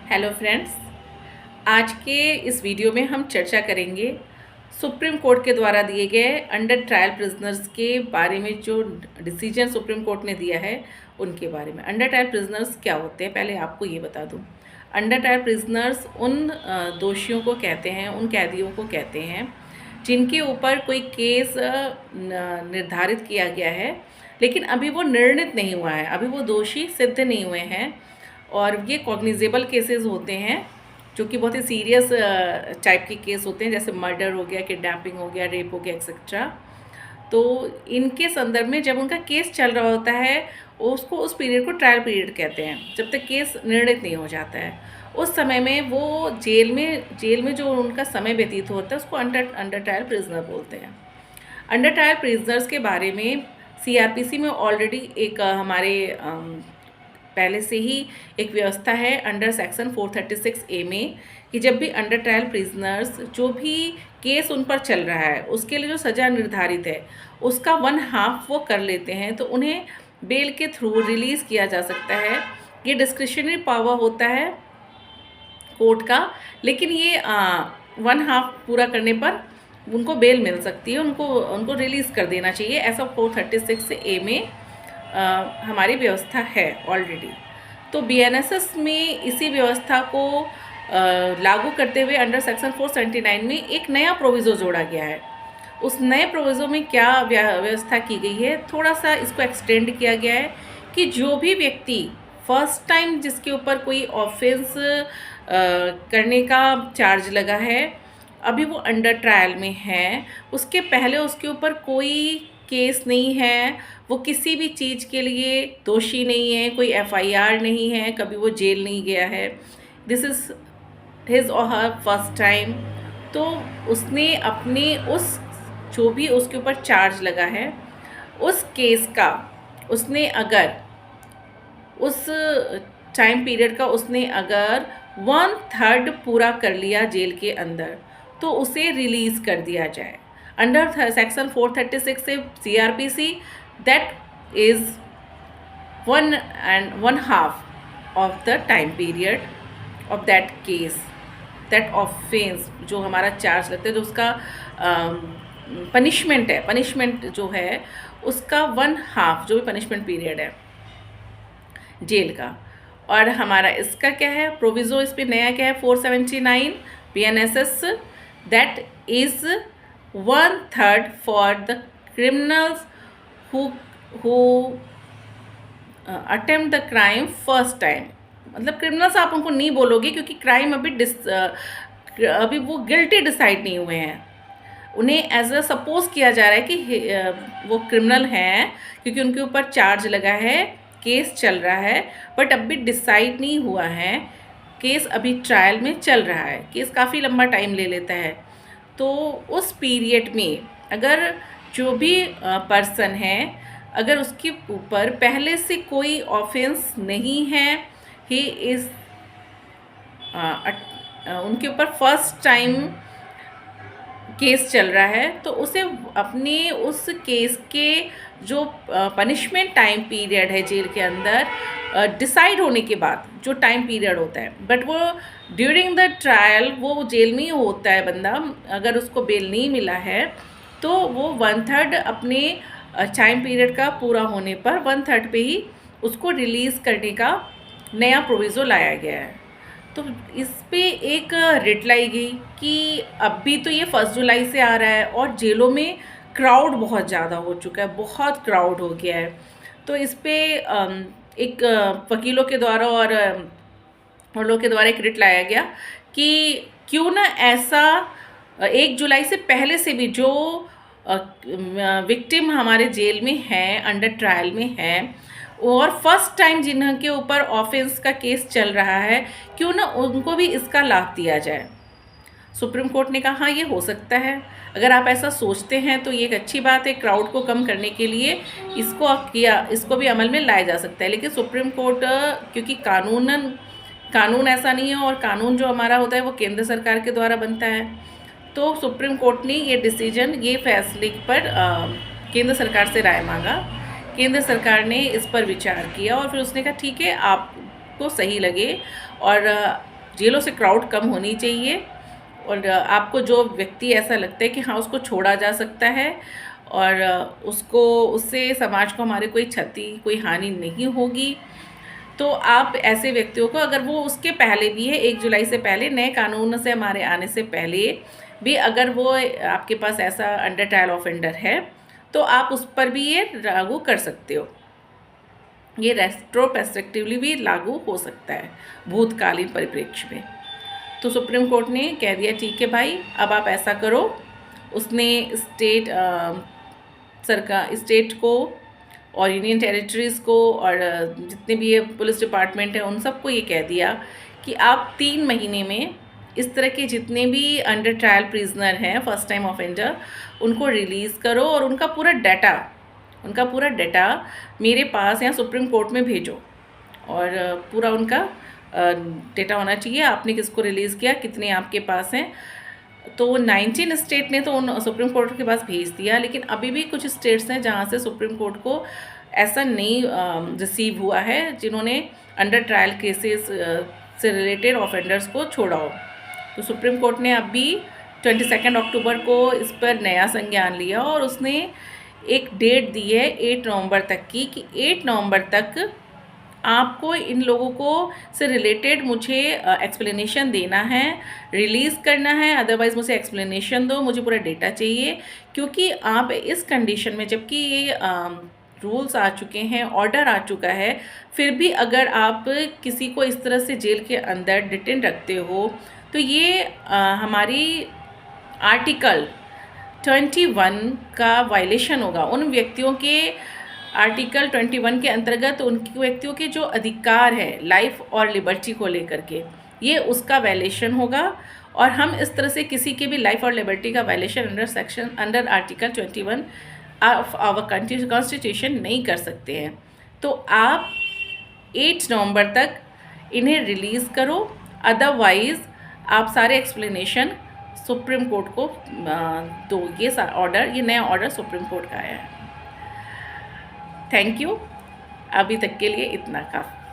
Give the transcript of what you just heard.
Hello friends, आज के इस वीडियो में हम चर्चा करेंगे सुप्रीम कोर्ट के द्वारा दिए गए अंडर ट्रायल प्रिजनर्स के बारे में। जो डिसीजन सुप्रीम कोर्ट ने दिया है उनके बारे में। अंडर ट्रायल प्रिजनर्स क्या होते हैं, पहले आपको ये बता दूं। अंडर ट्रायल प्रिजनर्स उन दोषियों को कहते हैं, उन कैदियों को कहते हैं जिनके ऊपर कोई केस निर्धारित किया गया है, लेकिन अभी वो निर्णित नहीं हुआ है, अभी वो दोषी सिद्ध नहीं हुए हैं। और ये कॉग्निजेबल केसेस होते हैं जो कि बहुत ही सीरियस टाइप के केस होते हैं, जैसे मर्डर हो गया, किडनैपिंग हो गया, रेप हो गया, एक्सेट्रा। तो इनके संदर्भ में जब उनका केस चल रहा होता है, उसको उस पीरियड को ट्रायल पीरियड कहते हैं, जब तक केस निर्णित नहीं हो जाता है। उस समय में वो जेल में जो उनका समय व्यतीत होता है उसको अंडर ट्रायल प्रिजनर बोलते हैं। अंडर ट्रायल प्रिजनर्स के बारे में सीआरपीसी में ऑलरेडी एक हमारे पहले से ही एक व्यवस्था है अंडर सेक्शन 436A में, कि जब भी अंडर ट्रायल प्रिजनर्स जो भी केस उन पर चल रहा है उसके लिए जो सज़ा निर्धारित है उसका 1/2 वो कर लेते हैं, तो उन्हें बेल के थ्रू रिलीज़ किया जा सकता है। ये डिस्क्रिशनरी पावर होता है कोर्ट का, लेकिन ये 1/2 पूरा करने पर उनको बेल मिल सकती है, उनको रिलीज़ कर देना चाहिए। ऐसा 436A में हमारी व्यवस्था है ऑलरेडी। तो बीएनएसएस में इसी व्यवस्था को लागू करते हुए अंडर सेक्शन 479 में एक नया प्रोविज़ो जोड़ा गया है। उस नए प्रोविज़ो में क्या व्यवस्था की गई है, थोड़ा सा इसको एक्सटेंड किया गया है कि जो भी व्यक्ति फर्स्ट टाइम जिसके ऊपर कोई ऑफेंस करने का चार्ज लगा है, अभी वो अंडर ट्रायल में है, उसके पहले उसके ऊपर कोई केस नहीं है, वो किसी भी चीज़ के लिए दोषी नहीं है, कोई एफआईआर नहीं है, कभी वो जेल नहीं गया है, दिस इज़ हिज और हर फर्स्ट टाइम, तो उसने अपने उस जो भी उसके ऊपर चार्ज लगा है उस केस का उसने अगर उस टाइम पीरियड का उसने अगर 1/3 पूरा कर लिया जेल के अंदर, तो उसे रिलीज़ कर दिया जाए। अंडर सेक्शन 436 से CrPC that is 1/2 of the time period of that case, that offence जो हमारा चार्ज लगता है, जो उसका पनिशमेंट है, पनिशमेंट जो है उसका 1/2 जो भी पनिशमेंट पीरियड है जेल का। और हमारा इसका क्या है प्रोविज़ो, इस पर नया क्या है 479 BNSS, that is 1/3 for the criminals who attempt the crime first time. मतलब क्रिमिनल्स आप उनको नहीं बोलोगे क्योंकि क्राइम अभी वो गिल्टी डिसाइड नहीं हुए हैं, उन्हें एज अ सपोज किया जा रहा है कि वो क्रिमिनल हैं क्योंकि उनके ऊपर चार्ज लगा है, केस चल रहा है, बट अभी डिसाइड नहीं हुआ है, केस अभी ट्रायल में चल रहा है, केस काफ़ी लंबा टाइम ले लेता है। तो उस पीरियड में अगर जो भी पर्सन है, अगर उसके ऊपर पहले से कोई ऑफेंस नहीं है, ही इज़ उनके ऊपर फर्स्ट टाइम केस चल रहा है, तो उसे अपने उस केस के जो पनिशमेंट टाइम पीरियड है जेल के अंदर डिसाइड होने के बाद जो टाइम पीरियड होता है, बट वो ड्यूरिंग द ट्रायल वो जेल में ही होता है बंदा, अगर उसको बेल नहीं मिला है तो वो 1/3 अपने टाइम पीरियड का पूरा होने पर 1/3 पे ही उसको रिलीज़ करने का नया प्रोविज़ो लाया गया है। तो इस पे एक रिट लाई गई कि अभी तो ये 1 जुलाई से आ रहा है और जेलों में क्राउड बहुत ज़्यादा हो चुका है, बहुत क्राउड हो गया है। तो इस पे एक वकीलों के द्वारा और लोगों के द्वारा एक रिट लाया गया कि क्यों ना ऐसा 1 जुलाई से पहले से भी जो विक्टिम हमारे जेल में हैं, अंडर ट्रायल में हैं, और फर्स्ट टाइम जिनके ऊपर ऑफेंस का केस चल रहा है, क्यों ना उनको भी इसका लाभ दिया जाए। सुप्रीम कोर्ट ने कहा हाँ ये हो सकता है, अगर आप ऐसा सोचते हैं तो ये एक अच्छी बात है, क्राउड को कम करने के लिए इसको भी अमल में लाया जा सकता है। लेकिन सुप्रीम कोर्ट क्योंकि कानून ऐसा नहीं है, और कानून जो हमारा होता है वो केंद्र सरकार के द्वारा बनता है, तो सुप्रीम कोर्ट ने ये डिसीजन, ये फैसले पर केंद्र सरकार से राय मांगा। केंद्र सरकार ने इस पर विचार किया और फिर उसने कहा ठीक है, आपको सही लगे और जेलों से क्राउड कम होनी चाहिए और आपको जो व्यक्ति ऐसा लगता है कि हाँ उसको छोड़ा जा सकता है और उसको उससे समाज को हमारे कोई क्षति कोई हानि नहीं होगी, तो आप ऐसे व्यक्तियों को, अगर वो उसके पहले भी है 1 जुलाई से पहले नए कानून से हमारे आने से पहले भी अगर वो आपके पास ऐसा अंडर ट्रायल ऑफेंडर है तो आप उस पर भी ये लागू कर सकते हो। ये रेट्रोस्पेक्टिवली भी लागू हो सकता है भूतकालीन परिप्रेक्ष्य में। तो सुप्रीम कोर्ट ने कह दिया ठीक है भाई, अब आप ऐसा करो। उसने स्टेट को और यूनियन टेरिटरीज़ को और जितने भी ये पुलिस डिपार्टमेंट है उन सबको ये कह दिया कि आप 3 महीने में इस तरह के जितने भी अंडर ट्रायल प्रिजनर हैं फर्स्ट टाइम ऑफेंडर उनको रिलीज़ करो और उनका पूरा डाटा मेरे पास यहाँ सुप्रीम कोर्ट में भेजो और पूरा उनका डेटा होना चाहिए, आपने किसको रिलीज़ किया, कितने आपके पास हैं। तो 19 स्टेट ने तो उन सुप्रीम कोर्ट के पास भेज दिया, लेकिन अभी भी कुछ स्टेट्स हैं जहाँ से सुप्रीम कोर्ट को ऐसा नहीं रिसीव हुआ है जिन्होंने अंडर ट्रायल केसेस से रिलेटेड ऑफेंडर्स को छोड़ा हो। तो सुप्रीम कोर्ट ने अभी 22 अक्टूबर को इस पर नया संज्ञान लिया और उसने एक डेट दी है 8 नवंबर तक की कि 8 नवंबर तक आपको इन लोगों को से रिलेटेड मुझे एक्सप्लेनेशन देना है, रिलीज़ करना है, अदरवाइज़ मुझे एक्सप्लेनेशन दो, मुझे पूरा डेटा चाहिए। क्योंकि आप इस कंडीशन में, जबकि ये रूल्स आ चुके हैं, ऑर्डर आ चुका है, फिर भी अगर आप किसी को इस तरह से जेल के अंदर डिटेन रखते हो तो ये हमारी आर्टिकल 21 का वायलेशन होगा। उन व्यक्तियों के आर्टिकल 21 के अंतर्गत उनके व्यक्तियों के जो अधिकार है लाइफ और लिबर्टी को लेकर के, ये उसका वायलेशन होगा और हम इस तरह से किसी के भी लाइफ और लिबर्टी का violation under article 21 of our constitution नहीं कर सकते हैं। तो आप 8 नवंबर तक इन्हें रिलीज़ करो, अदरवाइज़ आप सारे एक्सप्लेनेशन सुप्रीम कोर्ट को दो। ये नया ऑर्डर सुप्रीम कोर्ट का आया है। थैंक यू, अभी तक के लिए इतना काफ़ी।